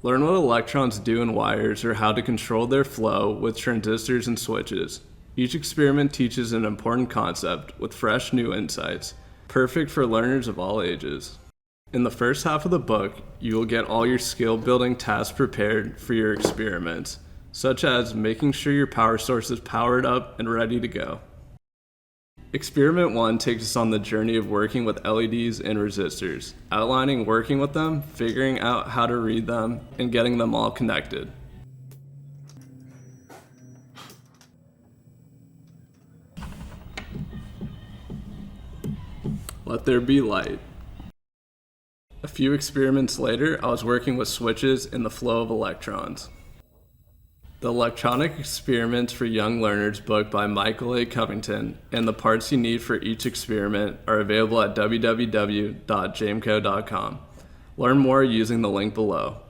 Learn what electrons do in wires or how to control their flow with transistors and switches. Each experiment teaches an important concept with fresh new insights, perfect for learners of all ages. In the first half of the book, you will get all your skill-building tasks prepared for your experiments, such as making sure your power source is powered up and ready to go. Experiment 1 takes us on the journey of working with LEDs and resistors, outlining working with them, figuring out how to read them, and getting them all connected. Let there be light. A few experiments later, I was working with switches and the flow of electrons. The Electronic Experiments for Young Learners book by Michael A. Covington and the parts you need for each experiment are available at www.jamco.com. Learn more using the link below.